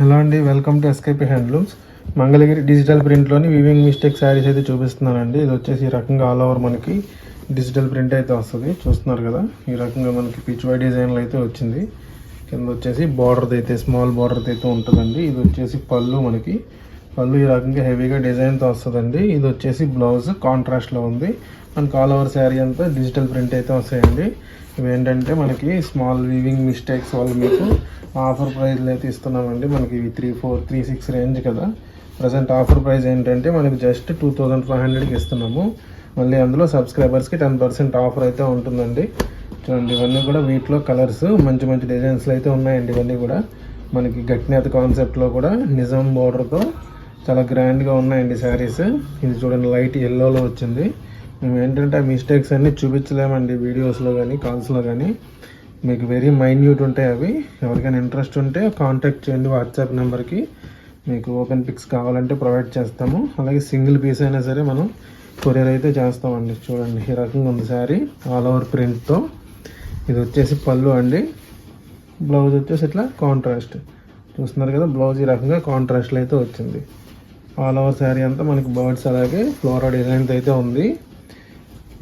Hello అండి, welcome to SKP handlooms. Mangalagiri digital ప్రింట్లోని weaving mistake saris అయితే చూపిస్తున్నానండి. ఇది వచ్చేసి ఈ రకంగా ఆల్ ఓవర్ మనకి డిజిటల్ ప్రింట్ అయితే వస్తుంది. చూస్తున్నారు కదా, ఈ రకంగా మనకి పిచ్ వై డిజైన్లో అయితే వచ్చింది. కింద వచ్చేసి బార్డర్ది అయితే స్మాల్ బార్డర్ది అయితే ఉంటుందండి. ఇది వచ్చేసి పళ్ళు ఈ రకంగా హెవీగా డిజైన్తో వస్తుందండి. ఇది వచ్చేసి బ్లౌజ్ కాంట్రాస్ట్లో ఉంది. మనకి ఆల్ ఓవర్ శారీ అంతా డిజిటల్ ప్రింట్ అయితే వస్తాయండి. ఇవి ఏంటంటే మనకి స్మాల్ వీవింగ్ మిస్టేక్స్ వల్ల మీకు ఆఫర్ ప్రైస్లో అయితే ఇస్తున్నామండి. మనకి ఇవి 3,436 రేంజ్ కదా. ప్రజెంట్ ఆఫర్ ప్రైస్ ఏంటంటే మనకి జస్ట్ 2,500కి ఇస్తున్నాము. మళ్ళీ అందులో సబ్స్క్రైబర్స్కి 10% ఆఫర్ అయితే ఉంటుందండి. చూడండి, ఇవన్నీ కూడా వీటిలో కలర్స్ మంచి మంచి డిజైన్స్లో అయితే ఉన్నాయండి. ఇవన్నీ కూడా మనకి గట్టినేత కాన్సెప్ట్లో కూడా నిజాం బోర్డర్తో చాలా గ్రాండ్గా ఉన్నాయండి శారీస్. ఇది చూడండి, లైట్ ఎల్లోలో వచ్చింది. మేము ఏంటంటే ఆ మిస్టేక్స్ అన్నీ చూపించలేమండి వీడియోస్లో కానీ కాల్స్లో కానీ. మీకు వెరీ మైన్యూట్ ఉంటాయి అవి. ఎవరికైనా ఇంట్రెస్ట్ ఉంటే కాంటాక్ట్ చేయండి వాట్సాప్ నెంబర్కి. మీకు ఓపెన్ పిక్స్ కావాలంటే ప్రొవైడ్ చేస్తాము. అలాగే సింగిల్ పీస్ అయినా సరే మనం కొరియర్ అయితే చేస్తామండి. చూడండి, ఈ రకంగా ఉంది శారీ ఆల్ ఓవర్ ప్రింట్తో. ఇది వచ్చేసి పళ్ళు అండి. బ్లౌజ్ వచ్చేసి ఇట్లా కాంట్రాస్ట్ చూస్తున్నారు కదా. బ్లౌజ్ ఈ రకంగా కాంట్రాస్ట్లో అయితే వచ్చింది. ఆల్ ఓవర్ శారీ అంతా మనకి బర్డ్స్ అలాగే ఫ్లోరా డిజైన్తో అయితే ఉంది.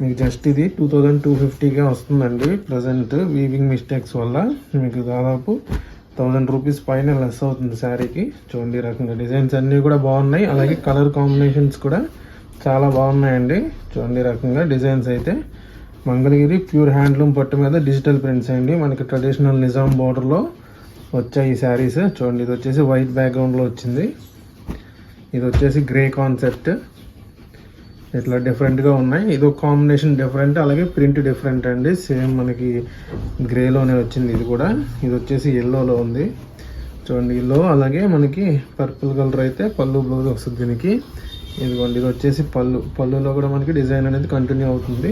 మీకు జస్ట్ ఇది 2,250గా వస్తుందండి. ప్రజెంట్ వీవింగ్ మిస్టేక్స్ వల్ల మీకు దాదాపు 1,000 రూపీస్ పైన లెస్ అవుతుంది శారీకి. చూడండి, రకంగా డిజైన్స్ అన్నీ కూడా బాగున్నాయి. అలాగే కలర్ కాంబినేషన్స్ కూడా చాలా బాగున్నాయండి. చూడండి, రకంగా డిజైన్స్ అయితే మంగళగిరి ప్యూర్ హ్యాండ్లూమ్ పట్టు మీద డిజిటల్ ప్రింట్స్ అండి. మనకి ట్రెడిషనల్ నిజాం బోర్డర్లో వచ్చాయి ఈ శారీస్. చూడండి, ఇది వచ్చేసి వైట్ బ్యాక్గ్రౌండ్లో వచ్చింది. ఇది వచ్చేసి గ్రే కాన్సెప్ట్. ఇట్లా డిఫరెంట్గా ఉన్నాయి. ఇది ఒక కాంబినేషన్ డిఫరెంట్, అలాగే ప్రింట్ డిఫరెంట్ అండి. సేమ్ మనకి గ్రేలోనే వచ్చింది ఇది కూడా. ఇది వచ్చేసి ఎల్లోలో ఉంది. చూడండి, ఎల్లో అలాగే మనకి పర్పుల్ కలర్ అయితే పళ్ళు బ్లౌజ్ వస్తుంది దీనికి. ఇదిగోండి, ఇది వచ్చేసి పళ్ళులో కూడా మనకి డిజైన్ అనేది కంటిన్యూ అవుతుంది.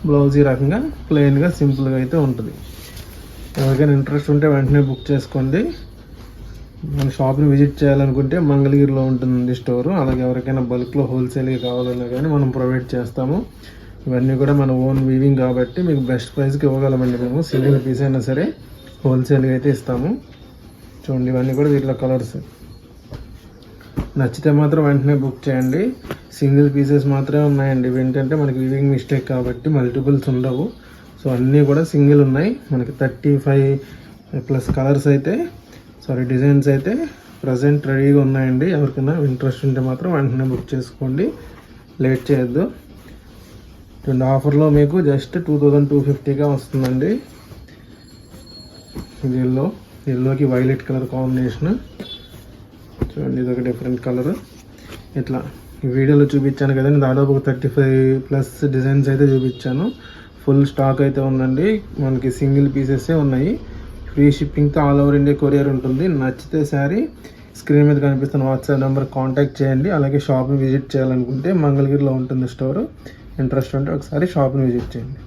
బ్లౌజ్ ఈ రకంగా ప్లెయిన్గా సింపుల్గా అయితే ఉంటుంది. ఎవరికైనా ఇంట్రెస్ట్ ఉంటే వెంటనే బుక్ చేసుకోండి. మన షాప్ని విజిట్ చేయాలనుకుంటే మంగళగిరిలో ఉంటుందండి స్టోరు. అలాగే ఎవరికైనా బల్క్లో హోల్సేల్గా కావాలన్నా కానీ మనం ప్రొవైడ్ చేస్తాము. ఇవన్నీ కూడా మన ఓన్ వీవింగ్ కాబట్టి మీకు బెస్ట్ ప్రైస్కి ఇవ్వగలమండి మేము. సింగిల్ పీస్ అయినా సరే హోల్సేల్గా అయితే ఇస్తాము. చూడండి, ఇవన్నీ కూడా వీటిలో కలర్స్. నచ్చితే మాత్రం వెంటనే బుక్ చేయండి. సింగిల్ పీసెస్ మాత్రమే ఉన్నాయండి. ఇవి ఏంటంటే మనకి వీవింగ్ మిస్టేక్ కాబట్టి మల్టిపుల్స్ ఉండవు. సో అన్నీ కూడా సింగిల్ ఉన్నాయి. మనకి 35+ కలర్స్ అయితే డిజైన్స్ అయితే ప్రజెంట్ రెడీగా ఉన్నాయండి. ఎవరికైనా ఇంట్రెస్ట్ ఉంటే మాత్రం వెంటనే బుక్ చేసుకోండి, లేట్ చేయొద్దు. రెండు ఆఫర్లో మీకు జస్ట్ 2,250గా వస్తుందండి. ఇది ఎల్లోకి వైలెట్ కలర్ కాంబినేషన్. చూడండి, ఇది ఒక డిఫరెంట్ కలర్. ఇట్లా ఈ వీడియోలో చూపించాను కదండి, దాదాపు ఒక 35+ డిజైన్స్ అయితే చూపించాను. ఫుల్ స్టాక్ అయితే ఉందండి. మనకి సింగిల్ పీసెసే ఉన్నాయి. ఫ్రీ షిప్పింగ్తో ఆల్ ఓవర్ ఇండియా కొరియర్ ఉంటుంది. నచ్చితే శారీ స్క్రీన్ మీద కనిపిస్తున్న వాట్సాప్ నెంబర్ కాంటాక్ట్ చేయండి. అలాగే షాప్ని విజిట్ చేయాలనుకుంటే మంగళగిరిలో ఉంటుంది స్టోరు. ఇంట్రెస్ట్ ఉంటే ఒకసారి షాప్ని విజిట్ చేయండి.